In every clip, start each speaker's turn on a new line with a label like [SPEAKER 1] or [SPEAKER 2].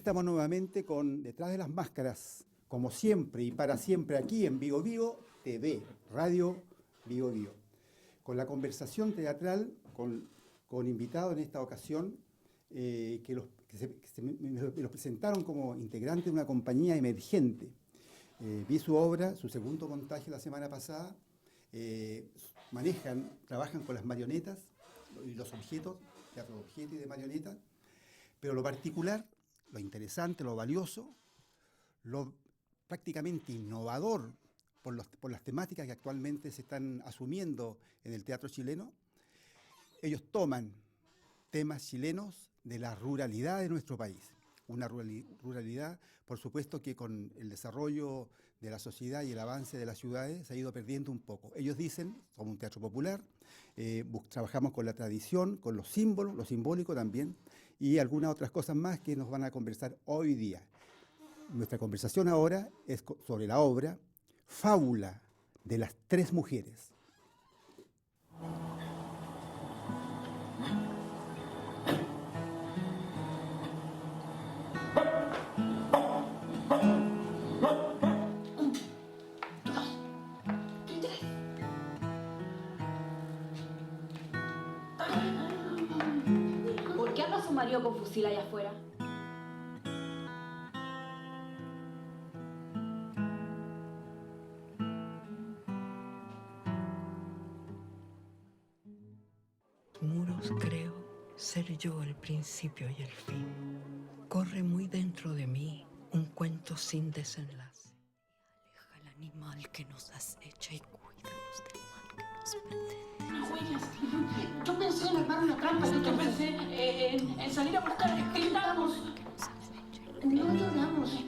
[SPEAKER 1] estamos nuevamente con Detrás de las Máscaras, como siempre y para siempre aquí en Vigo Vigo TV, Radio Vigo Vigo. Con la conversación teatral, con invitados en esta ocasión, me los presentaron como integrantes de una compañía emergente. Vi su obra, su segundo montaje la semana pasada. Trabajan con las marionetas y los objetos, teatro de objetos y de marionetas. Pero lo particular, lo interesante, lo valioso, lo prácticamente innovador por las temáticas que actualmente se están asumiendo en el teatro chileno, ellos toman temas chilenos de la ruralidad de nuestro país. Una ruralidad, por supuesto, que con el desarrollo de la sociedad y el avance de las ciudades se ha ido perdiendo un poco. Ellos dicen, somos un teatro popular, trabajamos con la tradición, con los símbolos, lo simbólico también, y algunas otras cosas más que nos van a conversar hoy día. Nuestra conversación ahora es sobre la obra Fábula de las Tres Mujeres.
[SPEAKER 2] ¿Por qué anda su marido con fusil allá afuera?
[SPEAKER 3] Muros creo ser yo el principio y el fin. Corre muy dentro de mí un cuento sin desenlace. Aleja al animal que nos acecha y cuídanos del mal que nos pertenece.
[SPEAKER 4] No, huellas. Yo pensé en armar una trampa, yo pensé en salir a buscar gritamos. No lloramos.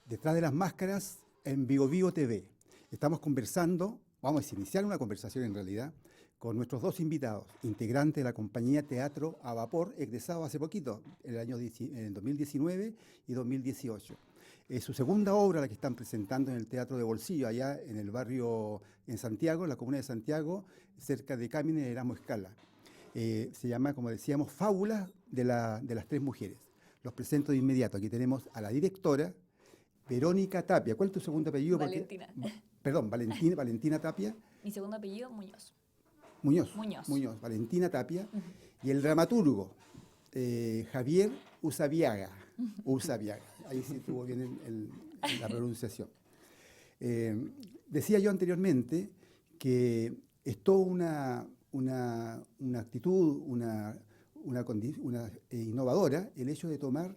[SPEAKER 1] Detrás de las Máscaras en Vigo Vigo TV. Estamos conversando, vamos a iniciar una conversación en realidad, con nuestros dos invitados, integrantes de la compañía Teatro a Vapor, egresados hace poquito, en el 2019 y 2018. Es su segunda obra la que están presentando en el Teatro de Bolsillo, allá en el barrio, en Santiago, en la comuna de Santiago, cerca de Cámine de Erasmo Escala. Se llama, como decíamos, Fábulas de las Tres Mujeres. Los presento de inmediato. Aquí tenemos a la directora, Verónica Tapia. ¿Cuál es tu segundo apellido?
[SPEAKER 2] Valentina.
[SPEAKER 1] Perdón, Valentina Tapia.
[SPEAKER 2] Mi segundo apellido, Muñoz.
[SPEAKER 1] Muñoz, Valentina Tapia. Y el dramaturgo, Javier Usabiaga. Ahí sí tuvo bien la pronunciación. Decía yo anteriormente que es toda una actitud, una innovadora el hecho de tomar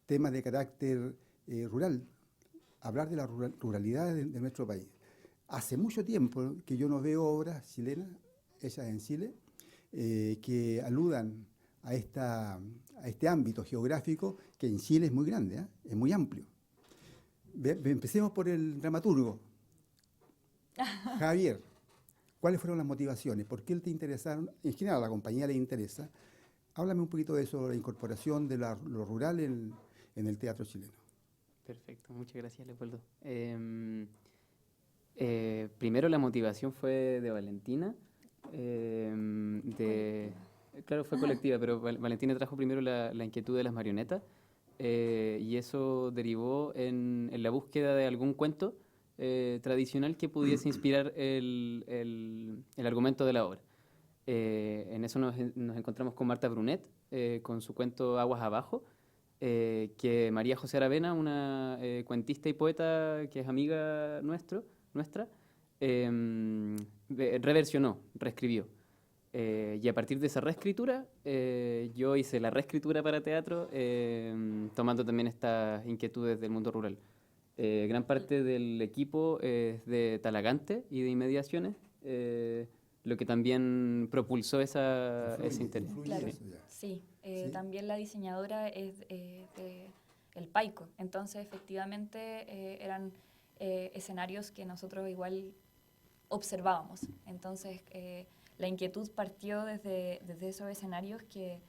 [SPEAKER 1] temas de carácter rural, hablar de la ruralidad de nuestro país. Hace mucho tiempo que yo no veo obras chilenas hechas en Chile que aludan a este ámbito geográfico que en Chile es muy grande, es muy amplio. Empecemos por el dramaturgo. Javier, ¿cuáles fueron las motivaciones? ¿Por qué te interesaron? En general, a la compañía le interesa. Háblame un poquito de eso, la incorporación de lo rural en el teatro chileno.
[SPEAKER 5] Perfecto, muchas gracias, Leopoldo. Primero la motivación fue de Valentina. Claro, fue colectiva, pero Valentina trajo primero la inquietud de las marionetas y eso derivó en la búsqueda de algún cuento tradicional que pudiese inspirar el argumento de la obra. En eso nos encontramos con Marta Brunet, con su cuento Aguas Abajo, que María José Aravena, una cuentista y poeta que es amiga nuestra, reversionó, reescribió. Y a partir de esa reescritura, yo hice la reescritura para teatro, tomando también estas inquietudes del mundo rural. Gran parte del equipo es de Talagante y de inmediaciones, lo que también propulsó ese interés.
[SPEAKER 2] Claro, sí. También la diseñadora es de El Paico, entonces efectivamente eran escenarios que nosotros igual observábamos. Entonces la inquietud partió desde esos escenarios que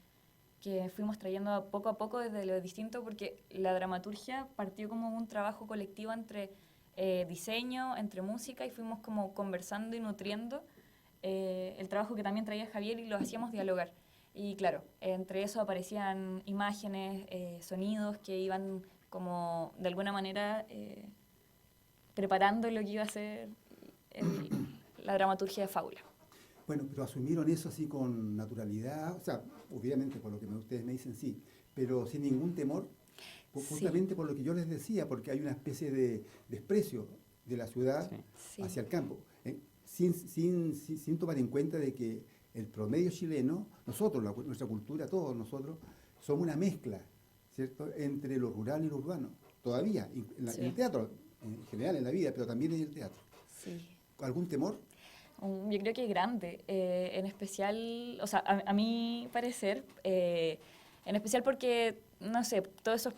[SPEAKER 2] fuimos trayendo poco a poco desde lo distinto, porque la dramaturgia partió como un trabajo colectivo entre diseño, entre música, y fuimos como conversando y nutriendo el trabajo que también traía Javier y lo hacíamos dialogar. Y claro, entre eso aparecían imágenes, sonidos que iban como de alguna manera preparando lo que iba a ser la dramaturgia de Fábula.
[SPEAKER 1] Bueno, pero asumieron eso así con naturalidad, o sea, obviamente por lo que ustedes me dicen sí, pero sin ningún temor, justamente por lo que yo les decía, porque hay una especie de desprecio de la ciudad hacia el campo, sin tomar en cuenta de que el promedio chileno, nosotros, nuestra cultura, todos nosotros, somos una mezcla, ¿cierto?, entre lo rural y lo urbano, todavía, en el teatro, en general en la vida, pero también en el teatro.
[SPEAKER 2] Sí.
[SPEAKER 1] ¿Algún temor?
[SPEAKER 2] Yo creo que es grande, en especial, o sea, a mi parecer, en especial porque, no sé, todas esas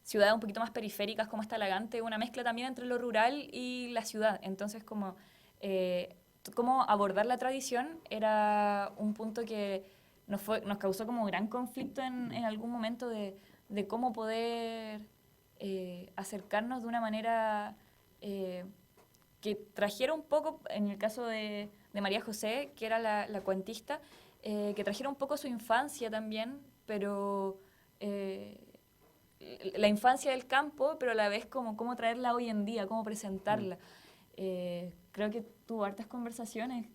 [SPEAKER 2] ciudades un poquito más periféricas como esta Talagante, una mezcla también entre lo rural y la ciudad. Entonces, como cómo abordar la tradición era un punto que nos causó como gran conflicto en algún momento de cómo poder acercarnos de una manera que trajera un poco, en el caso de María José, que era la cuentista, que trajera un poco su infancia también, pero la infancia del campo, pero a la vez como cómo traerla hoy en día, cómo presentarla. Creo que tuvo hartas conversaciones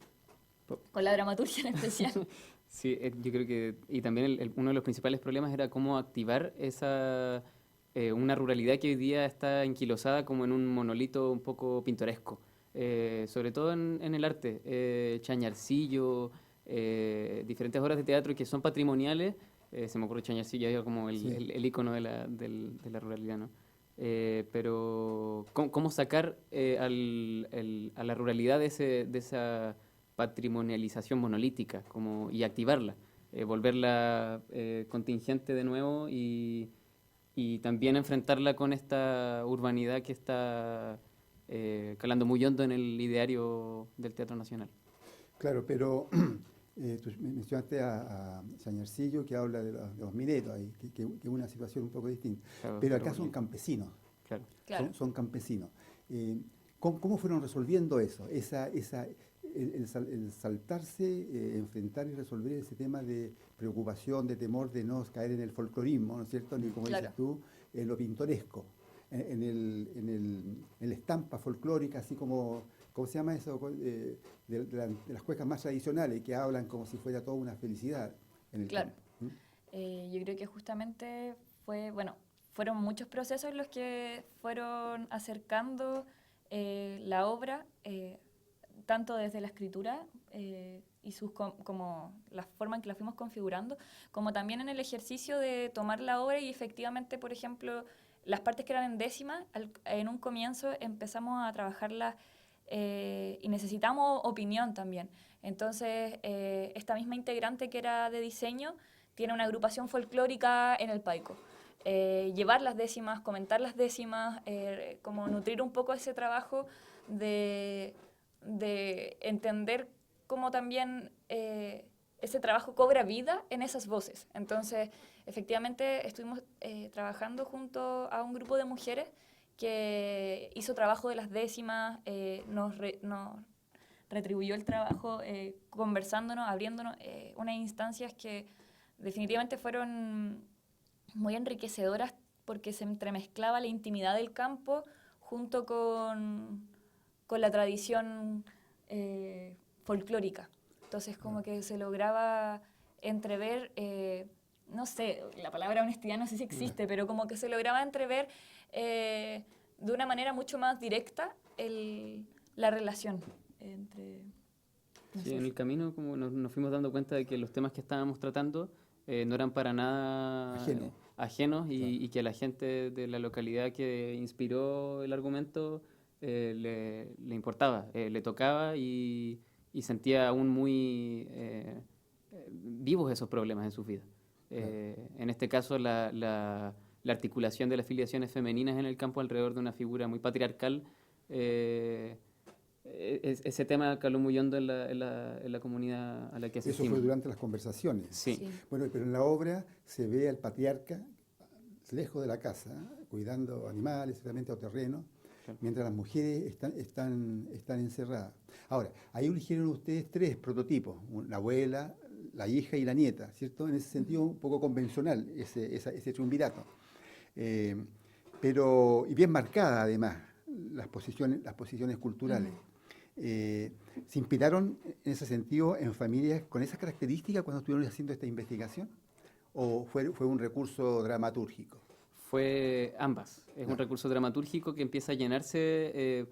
[SPEAKER 2] con la dramaturgia en especial.
[SPEAKER 5] Sí, yo creo que, y también uno de los principales problemas era cómo activar esa una ruralidad que hoy día está enquilosada como en un monolito un poco pintoresco, sobre todo en el arte, Chañarcillo, diferentes obras de teatro que son patrimoniales, se me ocurre Chañarcillo ahí como el ícono de la ruralidad, ¿no? Pero ¿cómo sacar a la ruralidad de esa patrimonialización monolítica y activarla, volverla contingente de nuevo y también enfrentarla con esta urbanidad que está calando muy hondo en el ideario del Teatro Nacional?
[SPEAKER 1] Claro, pero tú mencionaste a Chañarcillo, que habla de los mineros, ahí, que es una situación un poco distinta.
[SPEAKER 5] Claro,
[SPEAKER 1] pero acá son campesinos.
[SPEAKER 5] Claro.
[SPEAKER 1] Son campesinos. ¿Cómo fueron resolviendo eso? El saltarse, enfrentar y resolver ese tema de preocupación, de temor de no caer en el folclorismo, ¿no es cierto? Ni como dices tú, en lo pintoresco, en la estampa folclórica, así como, ¿cómo se llama eso? De las cuecas más tradicionales, que hablan como si fuera toda una felicidad en el campo.
[SPEAKER 2] Yo creo que justamente fueron muchos procesos los que fueron acercando la obra, tanto desde la escritura y como la forma en que la fuimos configurando, como también en el ejercicio de tomar la obra y efectivamente, por ejemplo, las partes que eran en décima, en un comienzo empezamos a trabajarlas y necesitamos opinión también. Entonces, esta misma integrante que era de diseño tiene una agrupación folclórica en el Paico. Llevar las décimas, comentar las décimas, como nutrir un poco ese trabajo de entender cómo también ese trabajo cobra vida en esas voces. Entonces, efectivamente, estuvimos trabajando junto a un grupo de mujeres que hizo trabajo de las décimas, nos retribuyó el trabajo conversándonos, abriéndonos unas instancias que definitivamente fueron muy enriquecedoras porque se entremezclaba la intimidad del campo junto con la tradición folclórica. Entonces como que se lograba entrever, no sé, la palabra honestidad no sé si existe, pero como que se lograba entrever de una manera mucho más directa la relación entre...
[SPEAKER 5] Sí, en el camino como nos fuimos dando cuenta de que los temas que estábamos tratando no eran para nada ajenos y que a la gente de la localidad que inspiró el argumento le importaba, le tocaba y sentía aún muy vivos esos problemas en sus vidas. En este caso, la articulación de las filiaciones femeninas en el campo alrededor de una figura muy patriarcal, ese tema caló muy hondo en la comunidad a la que asistimos.
[SPEAKER 1] Eso fue durante las conversaciones.
[SPEAKER 5] Sí.
[SPEAKER 1] Bueno, pero en la obra se ve al patriarca lejos de la casa, cuidando animales, seguramente o terrenos, mientras las mujeres están encerradas. Ahora, ahí eligieron ustedes 3 prototipos, la abuela, la hija y la nieta, ¿cierto? En ese sentido un poco convencional, ese triunvirato. Y bien marcada además las posiciones culturales. ¿Se inspiraron en ese sentido en familias con esas características cuando estuvieron haciendo esta investigación? ¿O fue un recurso dramatúrgico?
[SPEAKER 5] Fue ambas. Es un recurso dramatúrgico que empieza a llenarse.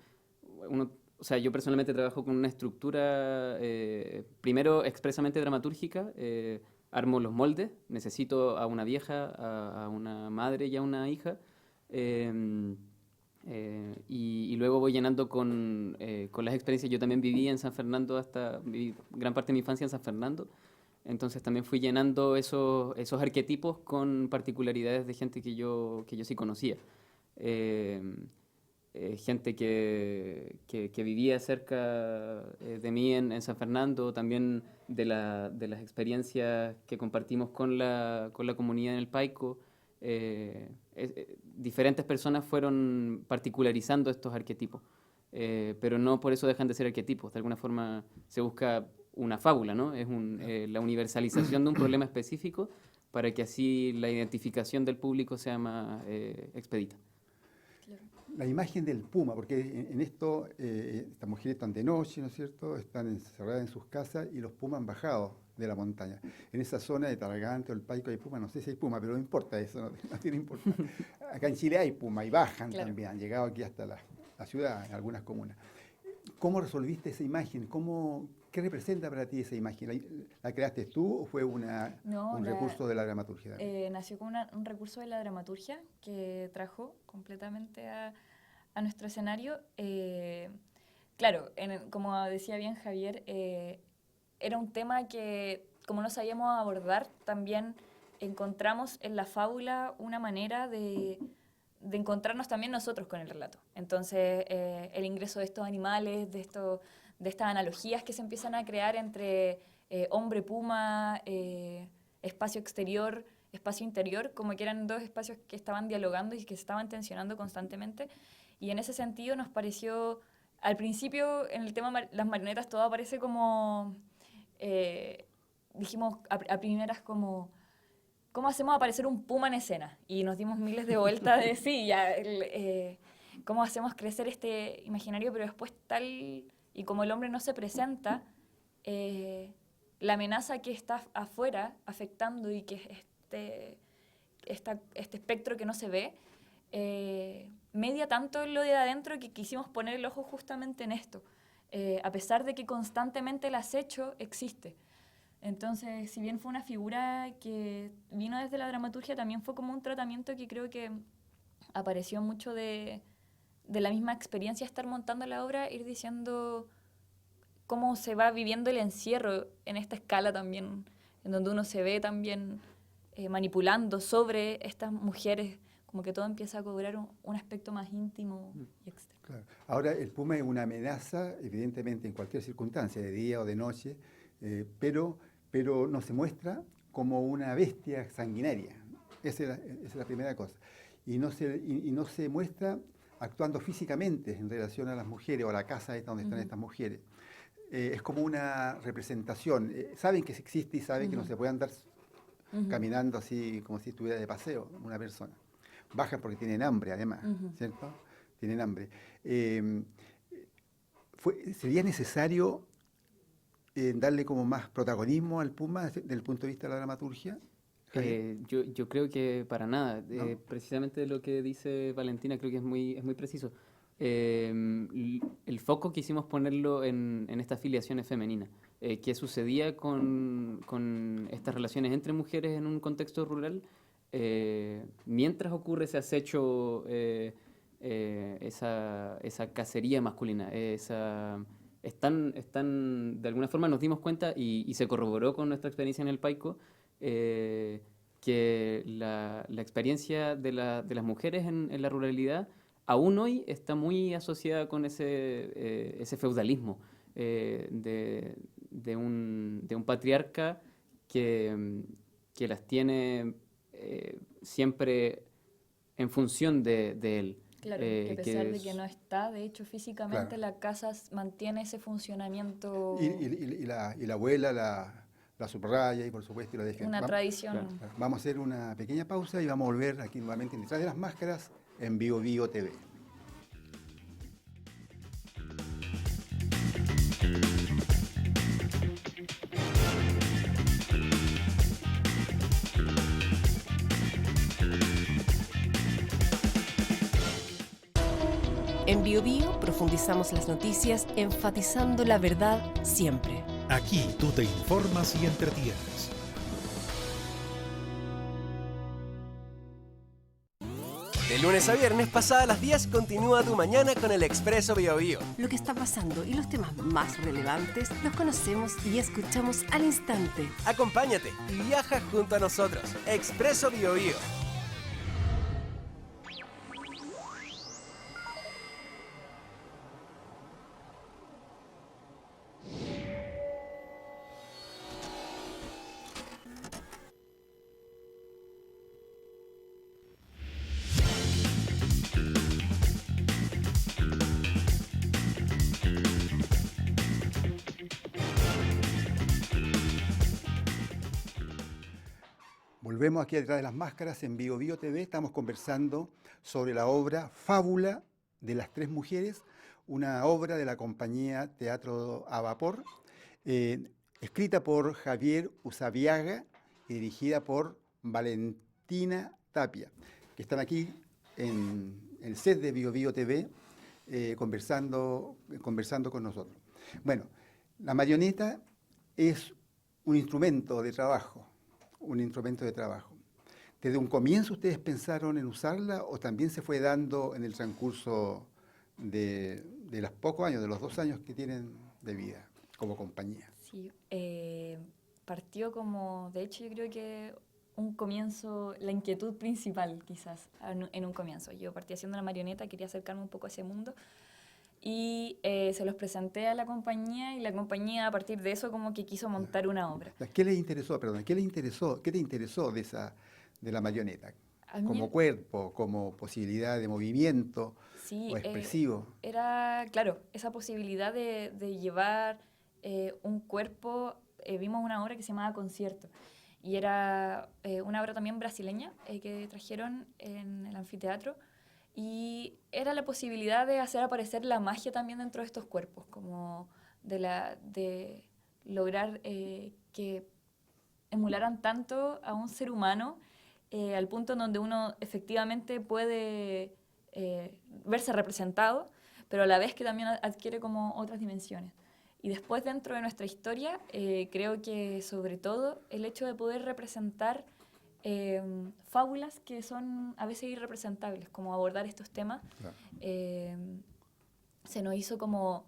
[SPEAKER 5] O sea, yo personalmente trabajo con una estructura, primero expresamente dramatúrgica. Armo los moldes, necesito a una vieja, a una madre y a una hija. Y luego voy llenando con las experiencias. Yo también viví en San Fernando, viví gran parte de mi infancia en San Fernando. Entonces también fui llenando esos arquetipos con particularidades de gente que yo sí conocía. Gente que vivía cerca de mí en San Fernando, también de las experiencias que compartimos con la comunidad en el Paico. Diferentes personas fueron particularizando estos arquetipos, pero no por eso dejan de ser arquetipos. De alguna forma se busca una fábula, ¿no? Es la universalización de un problema específico para que así la identificación del público sea más expedita.
[SPEAKER 1] La imagen del puma, porque en esto estas mujeres están de noche, ¿no es cierto? Están encerradas en sus casas y los pumas han bajado de la montaña. En esa zona de Talagante o el Paico hay puma, no sé si hay puma, pero no importa eso, no tiene importancia. Acá en Chile hay puma y bajan también, han llegado aquí hasta la ciudad, en algunas comunas. ¿Cómo resolviste esa imagen? ¿Qué representa para ti esa imagen? ¿La creaste tú o fue un recurso de la dramaturgia?
[SPEAKER 2] Nació como un recurso de la dramaturgia que trajo completamente a nuestro escenario. Claro, como decía bien Javier, era un tema que, como no sabíamos abordar, también encontramos en la fábula una manera de encontrarnos también nosotros con el relato. Entonces, el ingreso de estos animales, de estas analogías que se empiezan a crear entre hombre-puma, espacio exterior, espacio interior, como que eran dos espacios que estaban dialogando y que se estaban tensionando constantemente. Y en ese sentido nos pareció, al principio, en el tema las marionetas, todo aparece como, dijimos a primeras como, ¿cómo hacemos aparecer un puma en escena? Y nos dimos miles de vueltas de sí, ¿cómo hacemos crecer este imaginario? Pero después tal y como el hombre no se presenta, la amenaza que está afuera afectando y que este espectro que no se ve, media tanto lo de adentro que quisimos poner el ojo justamente en esto, a pesar de que constantemente el acecho existe. Entonces, si bien fue una figura que vino desde la dramaturgia, también fue como un tratamiento que creo que apareció mucho de la misma experiencia de estar montando la obra, ir diciendo cómo se va viviendo el encierro en esta escala también, en donde uno se ve también manipulando sobre estas mujeres, como que todo empieza a cobrar un aspecto más íntimo y externo.
[SPEAKER 1] Claro. Ahora, el puma es una amenaza, evidentemente, en cualquier circunstancia, de día o de noche, pero no se muestra como una bestia sanguinaria. Esa es la primera cosa. Y no se muestra actuando físicamente en relación a las mujeres o a la casa esta donde están estas mujeres. Es como una representación. Saben que existe y saben que no se puede andar caminando así como si estuviera de paseo una persona. Bajan porque tienen hambre, además, ¿cierto? Tienen hambre. ¿Sería necesario darle como más protagonismo al puma desde el punto de vista de la dramaturgia?
[SPEAKER 5] Yo creo que para nada.
[SPEAKER 1] ¿No?
[SPEAKER 5] Precisamente lo que dice Valentina creo que es muy preciso. El foco quisimos ponerlo en estas filiaciones femeninas. ¿Qué sucedía con estas relaciones entre mujeres en un contexto rural? Mientras ocurre ese acecho, esa cacería masculina, están, de alguna forma nos dimos cuenta y se corroboró con nuestra experiencia en el Paico, que la experiencia de las mujeres en la ruralidad aún hoy está muy asociada con ese feudalismo de un patriarca que las tiene siempre en función de él.
[SPEAKER 2] Claro, que a pesar de que no está, de hecho, físicamente, claro, la casa mantiene ese funcionamiento.
[SPEAKER 1] Y la abuela, la subraya y por supuesto la defiende.
[SPEAKER 2] Una tradición.
[SPEAKER 1] Vamos a hacer una pequeña pausa y vamos a volver aquí nuevamente en Detrás de las Máscaras en Bio Bio TV.
[SPEAKER 6] En Bio Bio profundizamos las noticias enfatizando la verdad siempre.
[SPEAKER 7] Aquí tú te informas y entretienes.
[SPEAKER 8] De lunes a viernes, pasadas las 10, continúa tu mañana con el Expreso Bio Bio.
[SPEAKER 6] Lo que está pasando y los temas más relevantes los conocemos y escuchamos al instante.
[SPEAKER 8] Acompáñate y viaja junto a nosotros. Expreso Bio Bio.
[SPEAKER 1] Volvemos aquí Detrás de las Máscaras en Bio Bio TV. Estamos conversando sobre la obra Fábula de las Tres Mujeres, una obra de la compañía Teatro a Vapor, escrita por Javier Usabiaga y dirigida por Valentina Tapia, que están aquí en el set de Bio Bio TV conversando con nosotros. Bueno, la marioneta es un instrumento de trabajo. ¿Desde un comienzo ustedes pensaron en usarla o también se fue dando en el transcurso de los pocos años, de los 2 años que tienen de vida como compañía?
[SPEAKER 2] Sí, partió como, de hecho yo creo que un comienzo, la inquietud principal quizás en un comienzo. Yo partí haciendo una marioneta, quería acercarme un poco a ese mundo y se los presenté a la compañía y la compañía a partir de eso como que quiso montar una obra.
[SPEAKER 1] ¿Qué les interesó, qué te interesó de la marioneta? Como cuerpo, como posibilidad de movimiento o expresivo.
[SPEAKER 2] Era, claro, esa posibilidad de llevar un cuerpo. Vimos una obra que se llamaba Concierto y era una obra también brasileña que trajeron en el anfiteatro. Y era la posibilidad de hacer aparecer la magia también dentro de estos cuerpos, como de lograr que emularan tanto a un ser humano al punto en donde uno efectivamente puede verse representado, pero a la vez que también adquiere como otras dimensiones. Y después dentro de nuestra historia, creo que sobre todo el hecho de poder representar fábulas que son a veces irrepresentables, como abordar estos temas,
[SPEAKER 1] Claro.
[SPEAKER 2] Se nos hizo como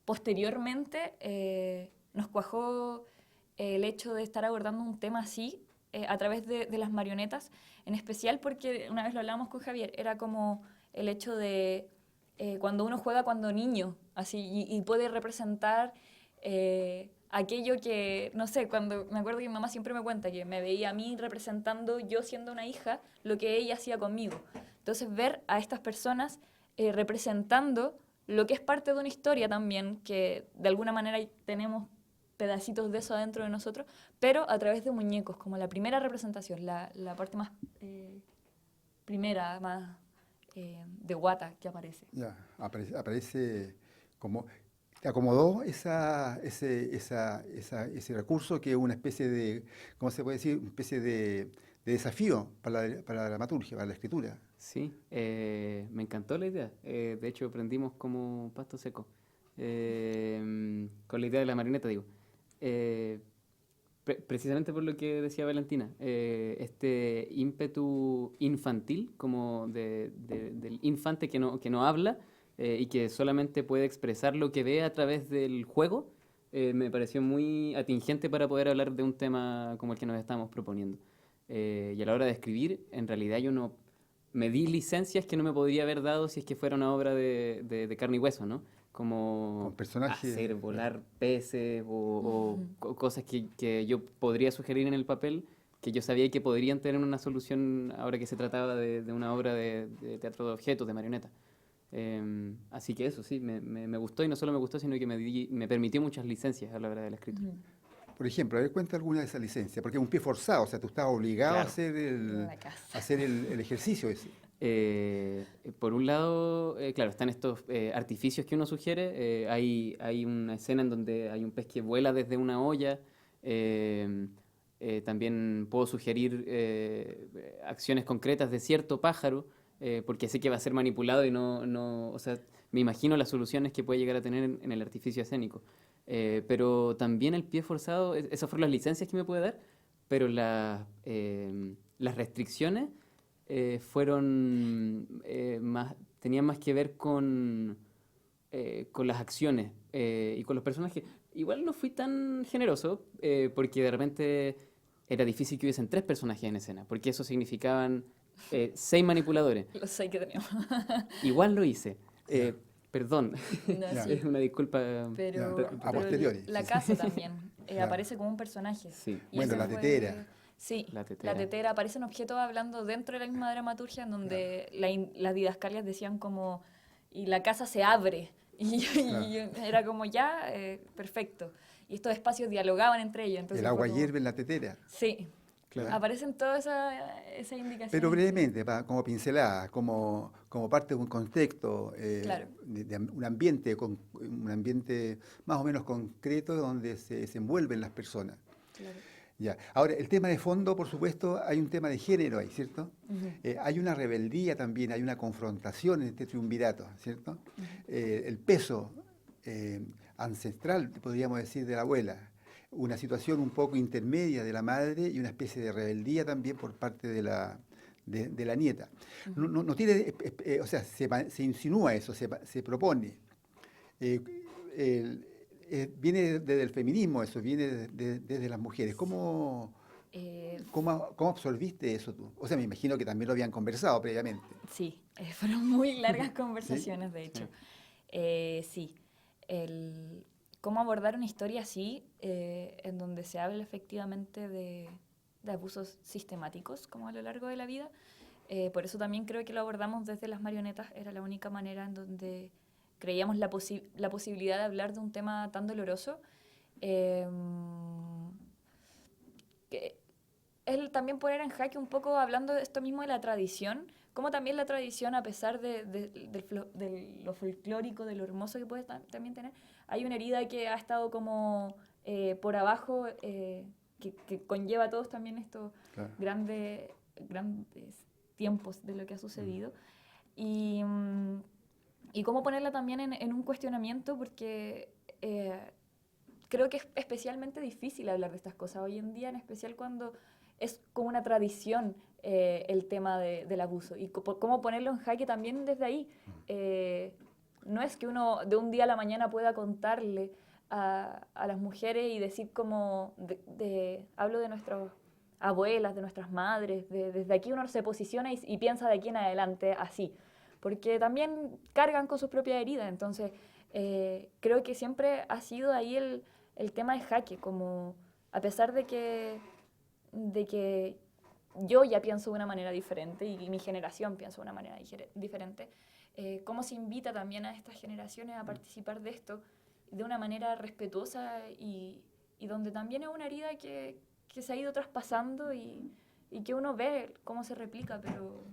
[SPEAKER 2] posteriormente, nos cuajó el hecho de estar abordando un tema así a través de las marionetas, en especial porque una vez lo hablábamos con Javier, era como el hecho de cuando uno juega cuando niño, así, y puede representar aquello que, no sé, cuando me acuerdo que mi mamá siempre me cuenta que me veía a mí representando, yo siendo una hija, lo que ella hacía conmigo. Entonces ver a estas personas representando lo que es parte de una historia también, que de alguna manera tenemos pedacitos de eso adentro de nosotros, pero a través de muñecos, como la primera representación, la parte más primera, más de guata que aparece.
[SPEAKER 1] Ya, aparece como... ¿Te acomodó ese recurso que es una especie de, ¿cómo se puede decir? Una especie de desafío para la dramaturgia, para la escritura?
[SPEAKER 5] Sí, me encantó la idea. De hecho, aprendimos como pasto seco. Con la idea de la marioneta, digo. Precisamente por lo que decía Valentina, este ímpetu infantil, como del infante que no habla, y que solamente puede expresar lo que ve a través del juego, me pareció muy atingente para poder hablar de un tema como el que nos estamos proponiendo. Y a la hora de escribir, en realidad yo no me di licencias que no me podría haber dado si es que fuera una obra de carne y hueso, ¿no? Como
[SPEAKER 1] Con personajes,
[SPEAKER 5] hacer volar peces o cosas que yo podría sugerir en el papel, que yo sabía que podrían tener una solución ahora que se trataba de una obra de teatro de objetos, de marioneta. Así que eso, sí, me gustó, y no solo me gustó, sino que me permitió muchas licencias a la hora de la escritura.
[SPEAKER 1] Por ejemplo, a ver, cuenta alguna de esas licencias, porque es un pie forzado, o sea, tú estás obligado a
[SPEAKER 5] Claro.
[SPEAKER 1] hacer el ejercicio ese.
[SPEAKER 5] Por un lado, claro, están estos artificios que uno sugiere. Hay una escena en donde hay un pez que vuela desde una olla. También puedo sugerir acciones concretas de cierto pájaro, porque sé que va a ser manipulado y o sea, me imagino las soluciones que puede llegar a tener en el artificio escénico. Pero también el pie forzado, esas fueron las licencias que me puede dar, pero las restricciones tenían más que ver con las acciones y con los personajes. Igual no fui tan generoso porque de repente era difícil que hubiesen 3 personajes en escena, porque eso significaban 6 manipuladores.
[SPEAKER 2] Los 6 que teníamos.
[SPEAKER 5] Igual lo hice. Perdón,
[SPEAKER 2] No, sí.
[SPEAKER 5] es una disculpa.
[SPEAKER 2] Pero,
[SPEAKER 1] A posteriori.
[SPEAKER 2] la casa también
[SPEAKER 1] Claro.
[SPEAKER 2] aparece como un personaje.
[SPEAKER 5] Sí.
[SPEAKER 2] Y
[SPEAKER 1] Bueno,
[SPEAKER 2] ese
[SPEAKER 1] la
[SPEAKER 2] fue-
[SPEAKER 1] tetera.
[SPEAKER 2] Sí,
[SPEAKER 5] La tetera.
[SPEAKER 2] la tetera. Aparecen objetos hablando dentro de la misma dramaturgia en donde las didascalias decían como, y la casa se abre. Y era como ya, perfecto. Y estos espacios dialogaban entre ellos. Entonces
[SPEAKER 1] El agua
[SPEAKER 2] fue como-
[SPEAKER 1] hierve en la tetera.
[SPEAKER 2] Sí,
[SPEAKER 5] Claro.
[SPEAKER 2] aparecen todas esas indicaciones.
[SPEAKER 1] Pero brevemente, como pinceladas, como parte de un contexto,
[SPEAKER 2] Claro.
[SPEAKER 1] de un ambiente más o menos concreto donde se desenvuelven las personas.
[SPEAKER 2] Claro.
[SPEAKER 1] Ya. Ahora, el tema de fondo, por supuesto, hay un tema de género ahí, ¿cierto?
[SPEAKER 2] Ujú.
[SPEAKER 1] Hay una rebeldía también, hay una confrontación en este triunvirato, ¿cierto? El peso ancestral, podríamos decir, de la abuela, una situación un poco intermedia de la madre y una especie de rebeldía también por parte de la nieta. No tiene, o sea, se insinúa eso, se propone. Viene desde el feminismo eso, viene desde las mujeres. ¿Cómo absorbiste eso tú? O sea, me imagino que también lo habían conversado previamente.
[SPEAKER 2] Sí, fueron muy largas conversaciones, de hecho. Sí, cómo abordar una historia así, en donde se habla efectivamente de abusos sistemáticos, como a lo largo de la vida. Por eso también creo que lo abordamos desde las marionetas, era la única manera en donde creíamos la posibilidad de hablar de un tema tan doloroso. Que él también poner en jaque un poco hablando de esto mismo de la tradición, como también la tradición, a pesar de lo folclórico, de lo hermoso que puede también tener, hay una herida que ha estado como por abajo, que conlleva a todos también estos
[SPEAKER 1] Claro.
[SPEAKER 2] grandes tiempos de lo que ha sucedido. Y cómo ponerla también en un cuestionamiento, porque creo que es especialmente difícil hablar de estas cosas hoy en día, en especial cuando es como una tradición el tema del abuso. Y cómo ponerlo en jaque también desde ahí. No es que uno de un día a la mañana pueda contarle a las mujeres y decir como, hablo de nuestras abuelas, de nuestras madres, desde aquí uno se posiciona y piensa de aquí en adelante así. Porque también cargan con sus propias heridas. Entonces, creo que siempre ha sido ahí el tema de jaque, como a pesar de que yo ya pienso de una manera diferente y mi generación piensa de una manera diferente, cómo se invita también a estas generaciones a participar de esto de una manera respetuosa y donde también es una herida que se ha ido traspasando y que uno ve cómo se replica, pero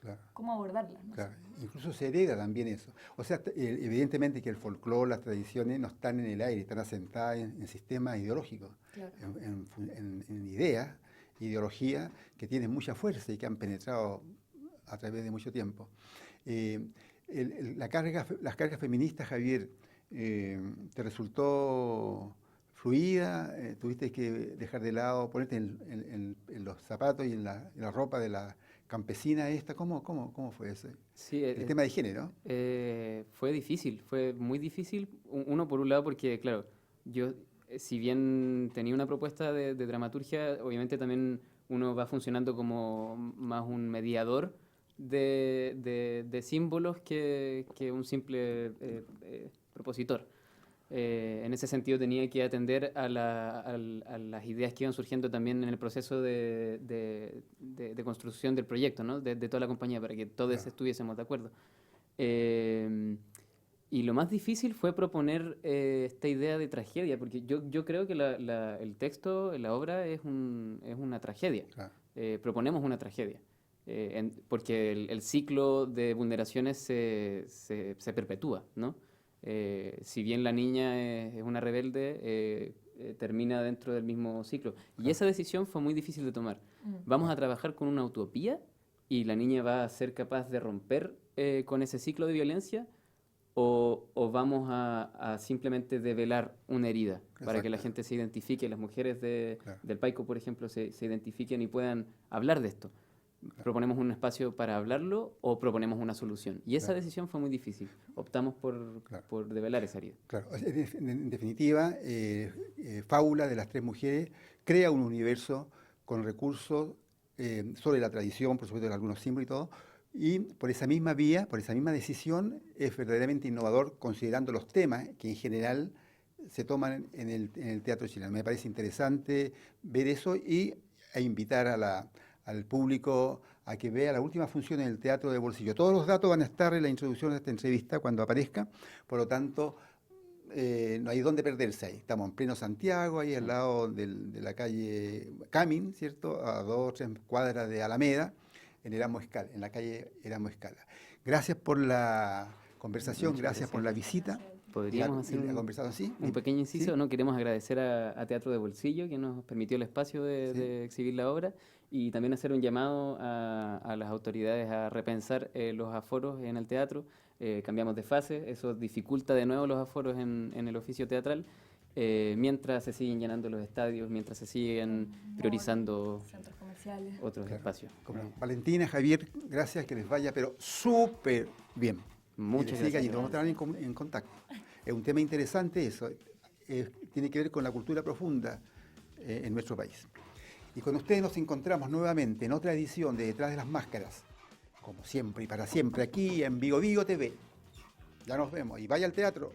[SPEAKER 1] Claro.
[SPEAKER 2] cómo abordarla. ¿No?
[SPEAKER 1] Claro, incluso se hereda también eso. O sea, evidentemente que el folclore, las tradiciones no están en el aire, están asentadas en sistemas ideológicos,
[SPEAKER 2] Claro.
[SPEAKER 1] en ideas, ideologías que tienen mucha fuerza y que han penetrado a través de mucho tiempo. Las cargas feministas, Javier, ¿te resultó fluida? ¿Tuviste que dejar de lado, ponerte en los zapatos y en la ropa de la campesina esta? ¿Cómo fue eso?
[SPEAKER 5] Sí,
[SPEAKER 1] El tema de género.
[SPEAKER 5] fue difícil, fue muy difícil. Uno, por un lado, porque, claro, yo, si bien tenía una propuesta de dramaturgia, obviamente también uno va funcionando como más un mediador de símbolos que un simple propositor. En ese sentido tenía que atender a las ideas que iban surgiendo también en el proceso de construcción del proyecto, ¿no? de toda la compañía, para que todos estuviésemos de acuerdo. Y lo más difícil fue proponer esta idea de tragedia, porque yo creo que el texto, la obra es una tragedia.
[SPEAKER 1] Claro.
[SPEAKER 5] Proponemos una tragedia, porque el ciclo de vulneraciones se perpetúa, ¿no? Si bien la niña es una rebelde, termina dentro del mismo ciclo. Y esa decisión fue muy difícil de tomar. Vamos a trabajar con una utopía y la niña va a ser capaz de romper con ese ciclo de violencia, o vamos a simplemente develar una herida para que la gente se identifique, las mujeres del Paico, por ejemplo, se identifiquen y puedan hablar de esto. Claro. ¿Proponemos un espacio para hablarlo o proponemos una solución? Y esa decisión fue muy difícil. Optamos por develar esa herida.
[SPEAKER 1] Claro. En definitiva, Fábula de las tres mujeres crea un universo con recursos sobre la tradición, por supuesto, de algunos símbolos y todo, y por esa misma vía, por esa misma decisión, es verdaderamente innovador considerando los temas que en general se toman en el teatro chileno. Me parece interesante ver eso e invitar al público a que vea la última función en el Teatro de Bolsillo. Todos los datos van a estar en la introducción de esta entrevista cuando aparezca, por lo tanto, no hay dónde perderse ahí. Estamos en pleno Santiago, ahí al lado de la calle Camin, ¿cierto? A 2 o 3 cuadras de Alameda, en la calle Erasmo Escala. Gracias por la conversación, gracias por la visita.
[SPEAKER 5] Podríamos hacer un pequeño inciso.
[SPEAKER 1] ¿Sí?
[SPEAKER 5] ¿No? Queremos agradecer a Teatro de Bolsillo, que nos permitió el espacio de exhibir la obra, y también hacer un llamado a las autoridades a repensar los aforos en el teatro. Cambiamos de fase, eso dificulta de nuevo los aforos en el oficio teatral, mientras se siguen llenando los estadios, mientras se siguen priorizando
[SPEAKER 2] centros comerciales,
[SPEAKER 5] otros espacios.
[SPEAKER 1] Valentina, Javier, gracias, que les vaya, pero súper bien.
[SPEAKER 5] Muchas gracias.
[SPEAKER 1] Y vamos a estar en contacto. Es un tema interesante eso, tiene que ver con la cultura profunda en nuestro país. Y con ustedes nos encontramos nuevamente en otra edición de Detrás de las Máscaras, como siempre y para siempre, aquí en Vigo Vigo TV. Ya nos vemos y vaya al teatro.